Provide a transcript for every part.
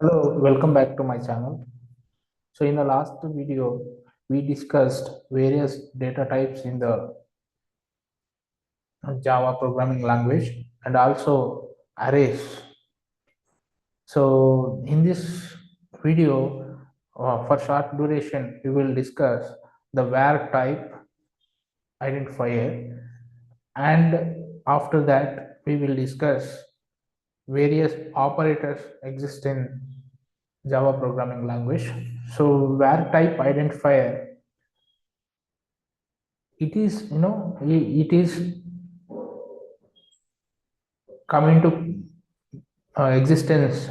Hello, welcome back to my channel. So in the last video, we discussed various data types in the Java programming language and also arrays. So in this video, for short duration, we will discuss the var type identifier, and after that, we will discuss various operators exist in Java programming language. So var type identifier, it is it is coming to existence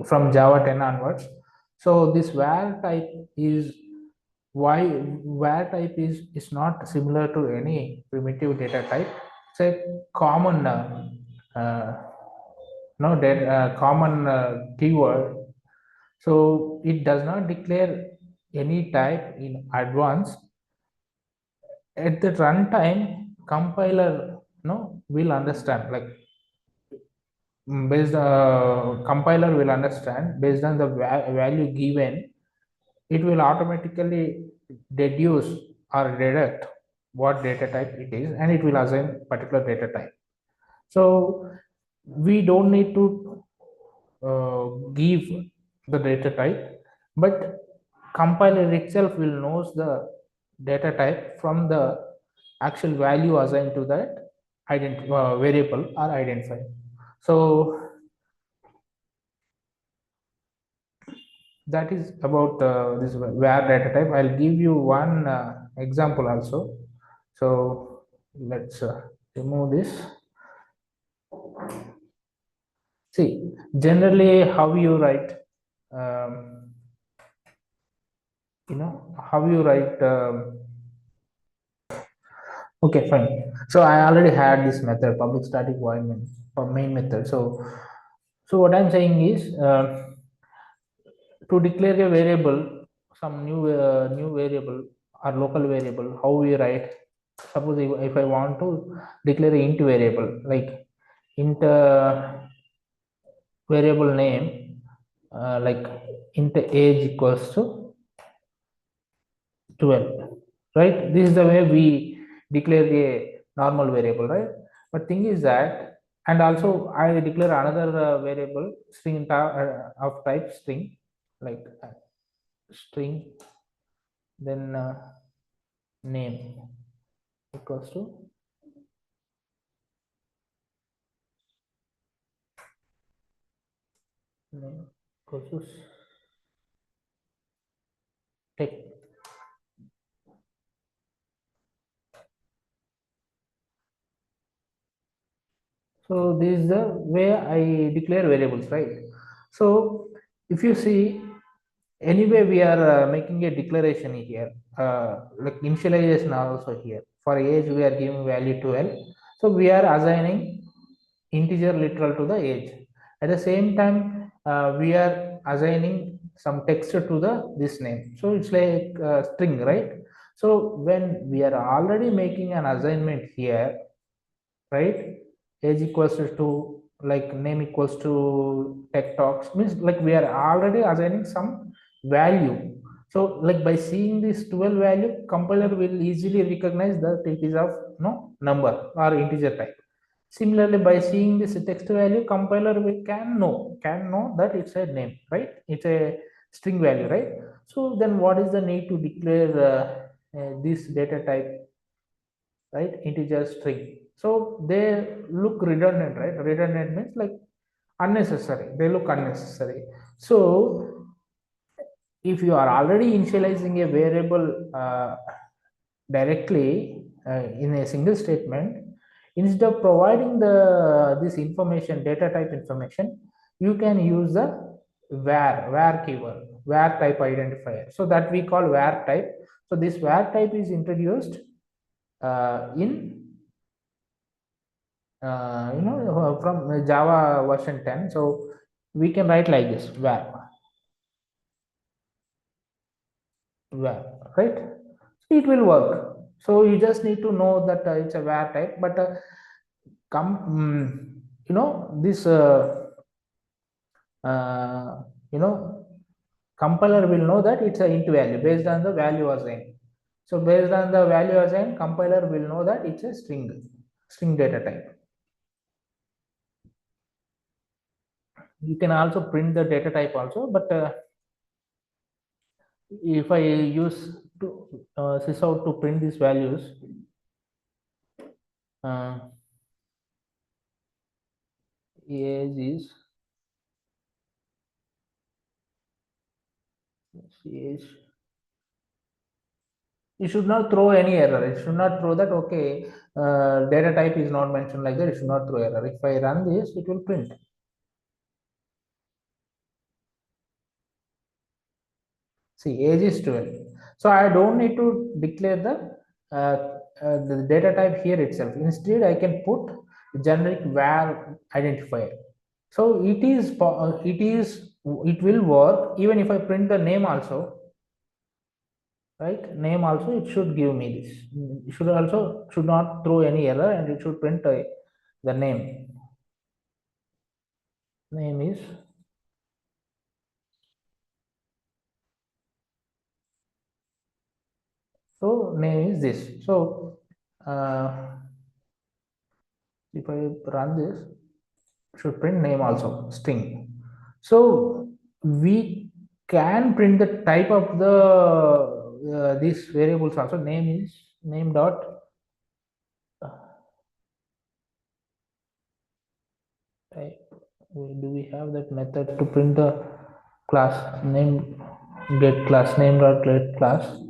from Java 10 onwards. So this var type is why var type is not similar to any primitive data type. It's a common uh, no that common keyword. So it does not declare any type in advance. At the runtime, compiler will understand, like based compiler will understand based on the value given. It will automatically deduce or deduct what data type it is, and it will assign particular data type. So we don't need to give the data type, but compiler itself will knows the data type from the actual value assigned to that variable or identifier. So that is about this var data type. I'll give you one example also. So let's remove this. See, generally how you write, um, how you write. Okay, fine. So I already had this method, public static void main, for main method. So what I'm saying is, to declare a variable, some new variable or local variable, how we write. Suppose if I want to declare an int variable, like int variable name, like int age equals to 12, right? This is the way we declare a normal variable, right? But thing is that, and also I declare another variable string of type string, like string, then name equals to name equals to text. So this is the way I declare variables, right? So if you see, anyway we are making a declaration here, like initialization also here. For age we are giving value 12, so we are assigning integer literal to the age. At the same time, we are assigning some text to the this name, so it's like string, right? So when we are already making an assignment here, right? Age equals to like name equals to tech talks, means like we are already assigning some value. So like by seeing this 12 value, compiler will easily recognize that it is of number or integer type. Similarly, by seeing this text value, compiler will can know that it's a name, right? It's a string value, right? So then what is the need to declare this data type, right? Integer string. So they look redundant, right? Redundant means like unnecessary, they look unnecessary. So if you are already initializing a variable directly in a single statement, instead of providing the this information, data type information, you can use the var keyword, var type identifier, so that we call var type. So this var type is introduced in from Java version 10. So we can write like this, var, right? So it will work. So you just need to know that it's a var type, but come this you know, compiler will know that it's a int value based on the value assigned. So based on the value assigned, compiler will know that it's a string data type. You can also print the data type also, but if I use to sysout to print these values, uh, age is age, you should not throw any error. It should not throw that, okay, data type is not mentioned like that. It should not throw error. If I run this, it will print. See, age is 12. So I don't need to declare the data type here itself. Instead, I can put generic var identifier. So it will work even if I print the name also, right? Name also, it should give me this. It should not throw any error, and it should print the name. Name is, so name is this. So if I run this, should print name also string. So we can print the type of the these variables also. Name is name dot type. Do we have that method to print the class name? Get class name dot get class.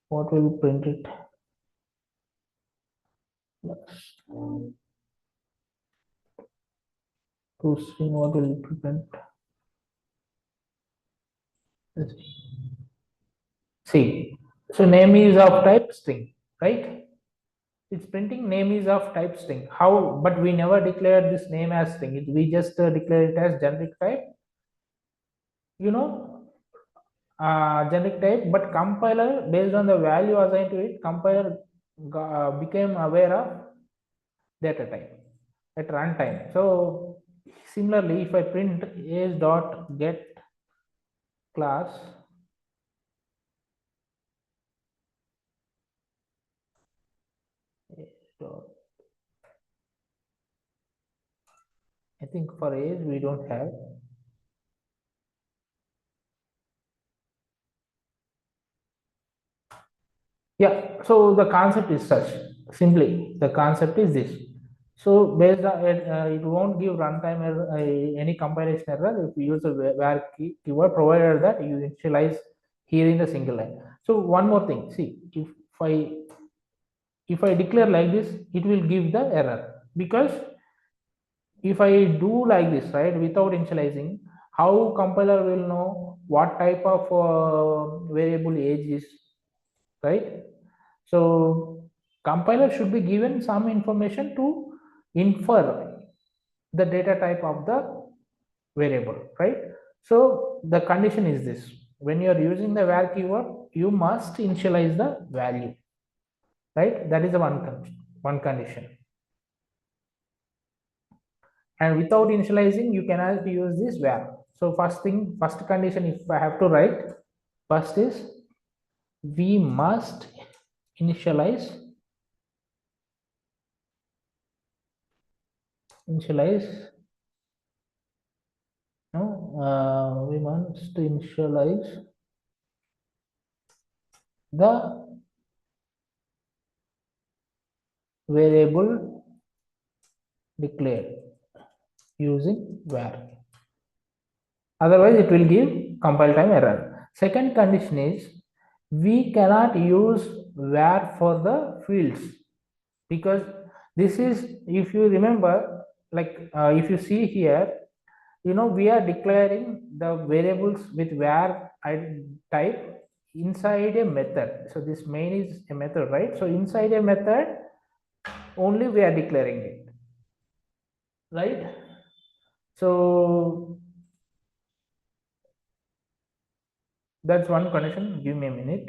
What will print it? To string, what will print? See, so name is of type string, right? It's printing name is of type string. How? But we never declared this name as string. We just declare it as generic type. You know, generic type. But compiler, based on the value assigned to it, compiler became aware of data type at runtime. So similarly, if I print age dot get class, dot, I think for age we don't have. Yeah, so the concept is such. Simply, the concept is this. So based on it, it won't give runtime error, any compilation error if you use a var keyword, provided that you initialize here in the single line. So one more thing. See, I if I declare like this, it will give the error, because if I do like this, right, without initializing, how compiler will know what type of variable age is, right? So compiler should be given some information to infer the data type of the variable, right? So the condition is this: when you are using the var keyword, you must initialize the value, right? That is the one condition. And without initializing, you cannot use this var. So first condition, if I have to write, first is we must initialize initialize no, we must initialize the variable declared using var. Otherwise, it will give compile time error. Second condition is we cannot use var for the fields, because this is, if you remember, like if you see here, we are declaring the variables with var type inside a method. So this main is a method, right? So inside a method only we are declaring it, right? So that's one condition. Give me a minute.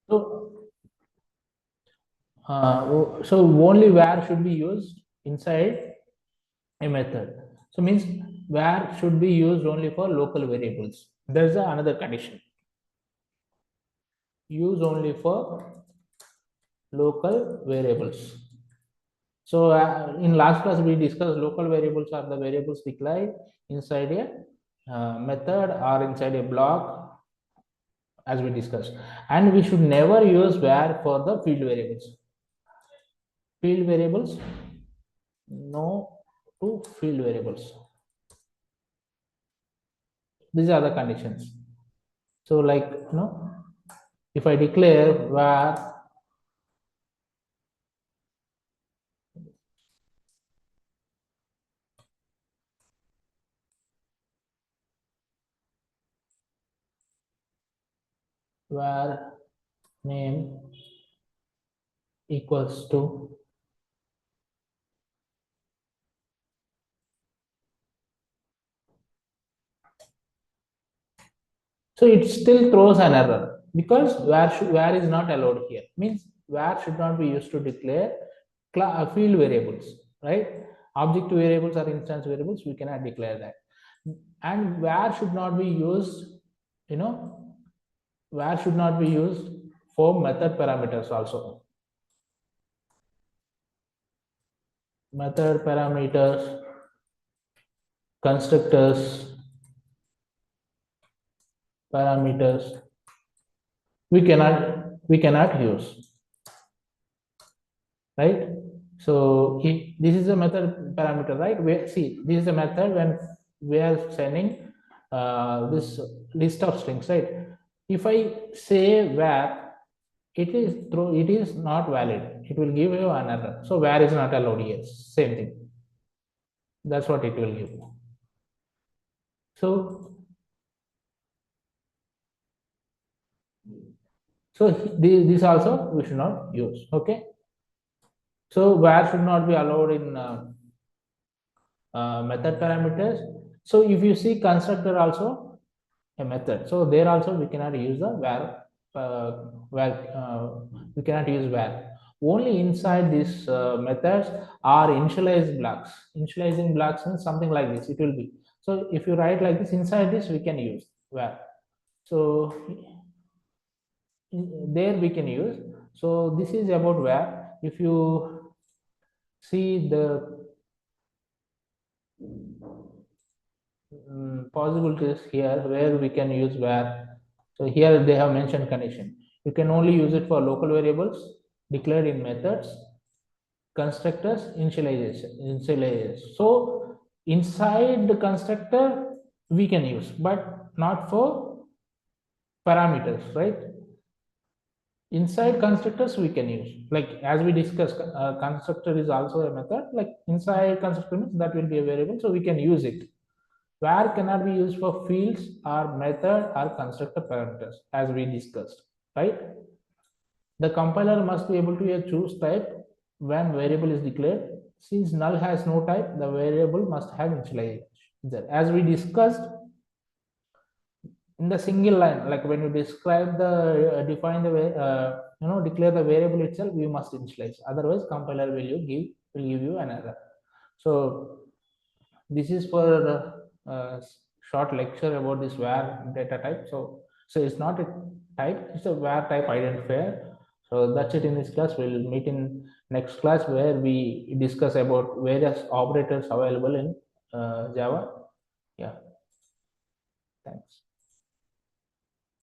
So, so only where should be used inside a method. So means where should be used only for local variables. There's another condition. Use only for local variables. So in last class we discussed local variables are the variables declared inside a method or inside a block, as we discussed, and we should never use where for the field variables. Field variables, no to field variables. These are the conditions. So like if I declare var name equals to so it still throws an error because where is not allowed here. Means where should not be used to declare field variables, right? Object variables or instance variables, we cannot declare that. And where should not be used, you know, where should not be used for method parameters also. Method parameters, constructors, parameters, we cannot use, right? So this is a method parameter, right? See, this is a method when we are sending this list of strings, right? If I say where, it is not valid. It will give you an error. So where is not allowed here. Same thing. That's what it will give. So this also we should not use. Okay. So where should not be allowed in method parameters. So if you see constructor also a method, so there also we cannot use the we cannot use where. Only inside these methods are initialized blocks. Initializing blocks means something like this. It will be, so if you write like this, inside this we can use where. So there we can use. So this is about where. If you see the possibilities here where we can use where. So here they have mentioned condition. You can only use it for local variables declared in methods, constructors, initializers. So inside the constructor we can use, but not for parameters, right? Inside constructors we can use, like as we discussed, constructor is also a method. Like inside constructor means that will be a variable, so we can use it. Where cannot be used for fields or method or constructor parameters, as we discussed, right? The compiler must be able to choose type when variable is declared. Since null has no type, the variable must have initialization. As we discussed in the single line, like when you describe the define the declare the variable itself, we must initialize. Otherwise, compiler will give you an error. So this is for short lecture about this var data type. So it's not a type, it's a var type identifier. So that's it in this class. We'll meet in next class where we discuss about various operators available in Java. Yeah, thanks.